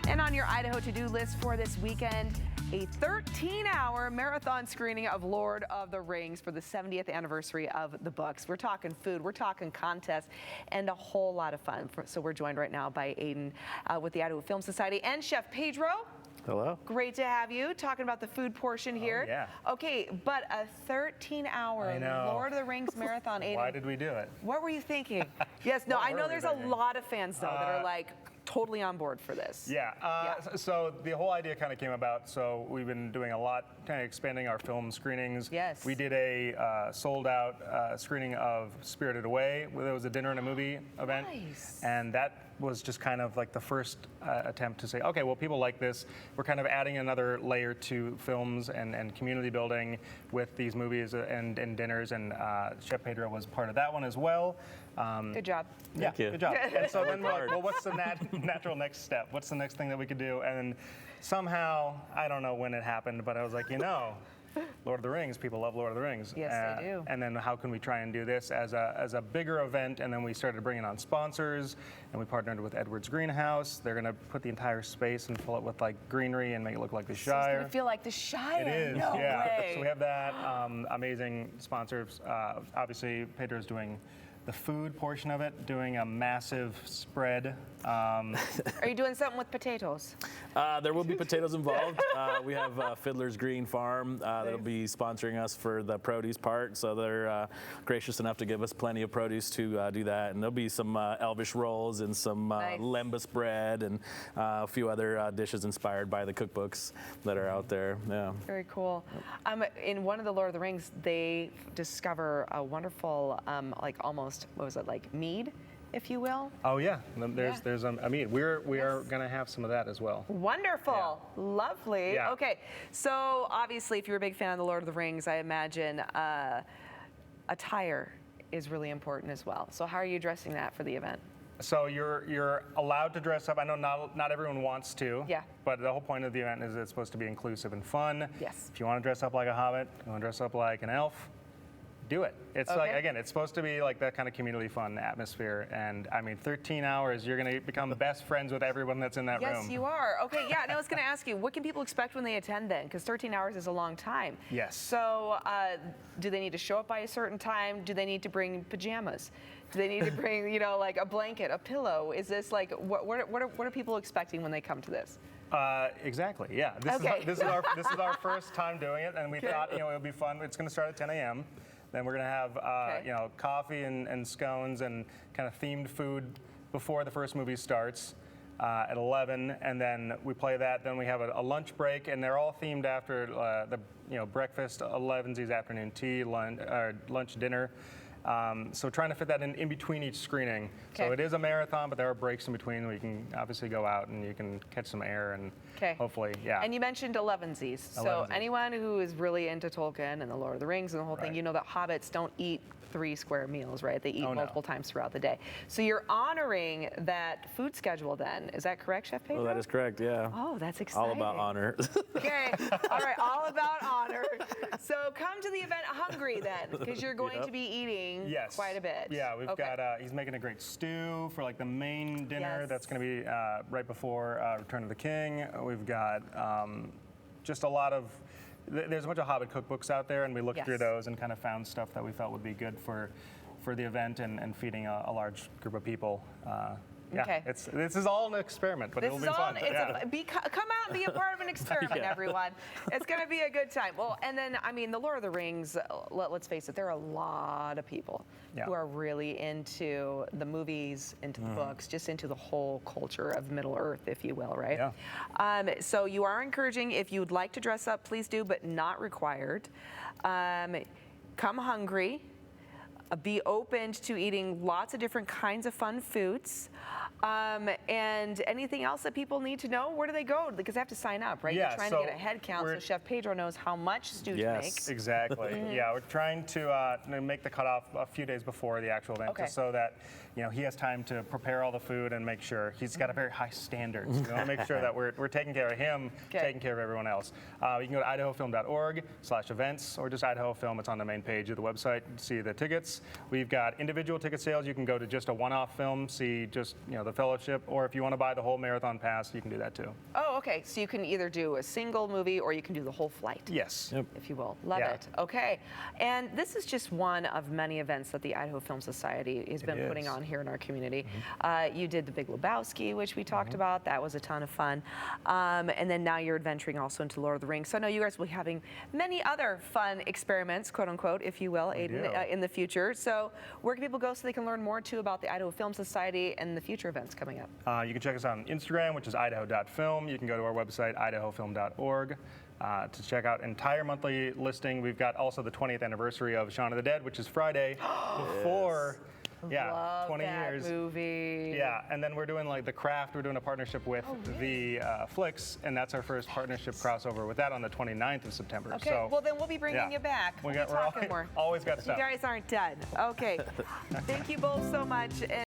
And on your Idaho to-do list for this weekend, a 13-hour marathon screening of Lord of the Rings for the 70th anniversary of the books. We're talking food, we're talking contests, and a whole lot of fun. So we're joined right now by Aiden with the Idaho Film Society and Chef Pedro. Hello. Great to have you talking about the food portion here. Oh, yeah. Okay, but a 13-hour Lord of the Rings marathon, Aiden. Why did we do it? What were you thinking? Yes, no, I know there's a lot of fans, though, that are like, totally on board for this. Yeah, so the whole idea kind of came about, so we've been doing a lot, kind of expanding our film screenings. Yes. We did a sold-out screening of Spirited Away, where there was a dinner and a movie event. Nice. And that was just kind of like the first attempt to say, okay, well, people like this. We're kind of adding another layer to films and community building with these movies and dinners, and Chef Pedro was part of that one as well. Good job. Yeah, Thank you. good job. And so then we're like, well, what's the natural next step? What's the next thing that we could do? And somehow, I don't know when it happened, but I was like, Lord of the Rings, people love Lord of the Rings. Yes, they do. And then how can we try and do this as a bigger event? And then we started bringing on sponsors, and we partnered with Edwards Greenhouse. They're going to put the entire space and fill it with like greenery and make it look like the So Shire. it's going to feel like the Shire. It is, no yeah. way. So we have that. Amazing sponsors. Obviously, Pedro's doing the food portion of it, doing a massive spread. Are you doing something with potatoes? There will be potatoes involved. We have Fiddler's Green Farm that'll be sponsoring us for the produce part, so they're gracious enough to give us plenty of produce to do that. And there'll be some Elvish rolls and some lembas bread and a few other dishes inspired by the cookbooks that are out there. Yeah. Very cool. In one of the Lord of the Rings, they discover a wonderful, like almost, what was it, like mead, if you will? Oh yeah, there's a mead. We are gonna have some of that as well. Wonderful, lovely. Yeah. Okay, so obviously, if you're a big fan of the Lord of the Rings, I imagine attire is really important as well. So how are you dressing that for the event? So you're allowed to dress up. I know not everyone wants to. Yeah. But the whole point of the event is it's supposed to be inclusive and fun. Yes. If you want to dress up like a hobbit, you want to dress up like an elf, do it. It's like, again, it's supposed to be like that kind of community fun atmosphere. And I mean, 13 hours, you're going to become best friends with everyone that's in that room. Yes, you are. Okay, yeah, and I was going to ask you, what can people expect when they attend then? Because 13 hours is a long time. Yes. So do they need to show up by a certain time? Do they need to bring pajamas? Do they need to bring, like a blanket, a pillow? Is this like, what are people expecting when they come to this? Exactly, yeah. This is our first time doing it, and we thought, it'll be fun. It's going to start at 10 a.m. Then we're going to have, coffee and scones and kind of themed food before the first movie starts at 11, and then we play that. Then we have a lunch break, and they're all themed after the breakfast, 11's afternoon tea, lunch, dinner. So trying to fit that in between each screening. So it is a marathon, but there are breaks in between where you can obviously go out and you can catch some air and hopefully, yeah. And you mentioned 11's. So anyone who is really into Tolkien and the Lord of the Rings and the whole thing, you know that hobbits don't eat 3 square meals, right? They eat multiple times throughout the day. So you're honoring that food schedule then. Is that correct, Chef Pedro? Oh, that is correct, yeah. Oh, that's exciting. All about honor. Okay, all right, all about honor. So come to the event hungry then, because you're going to be eating quite a bit. Yeah, we've got, he's making a great stew for like the main dinner. That's going to be right before Return of the King. We've got just a lot of, there's a bunch of Hobbit cookbooks out there, and we looked through those and kind of found stuff that we felt would be good for the event and feeding a large group of people. This is all an experiment, but it'll be fun. Come out and be a part of an experiment, everyone. It's going to be a good time. Well, and then, I mean, the Lord of the Rings, let's face it, there are a lot of people who are really into the movies, into the books, just into the whole culture of Middle-earth, if you will, right? Yeah. So you are encouraging, if you would like to dress up, please do, but not required. Come hungry. Be open to eating lots of different kinds of fun foods. And anything else that people need to know? Where do they go? Because they have to sign up, right? Yeah, you're trying to get a head count so Chef Pedro knows how much stew to make. Exactly. Yeah, we're trying to make the cutoff a few days before the actual event, just so that he has time to prepare all the food and make sure he's got a very high standard. So we want to make sure that we're taking care of him, taking care of everyone else. You can go to idahofilm.org/events or just Idaho Film. It's on the main page of the website. See the tickets. We've got individual ticket sales. You can go to just a one-off film, see just the fellowship, or if you want to buy the whole marathon pass, you can do that too. Oh, okay. So you can either do a single movie or you can do the whole flight. Yes. If you will. Love it. Okay. And this is just one of many events that the Idaho Film Society has been putting on here in our community. You did the Big Lebowski, which we talked about. That was a ton of fun. And then now you're adventuring also into Lord of the Rings. So I know you guys will be having many other fun experiments, quote unquote, if you will, Aiden, in the future. So where can people go so they can learn more too about the Idaho Film Society and the future events coming up? You can check us out on Instagram, which is idaho.film. You can go to our website, idahofilm.org. To check out entire monthly listing. We've got also the 20th anniversary of Shaun of the Dead, which is Friday before. Love 20 that years. movie. Yeah, and then we're doing like The Craft. We're doing a partnership with the Flicks, and that's our first partnership crossover with that on the 29th of September. Okay, so, well then we'll be bringing you back. We'll be talking more. Always got stuff. You guys aren't done. Okay. Thank you both so much.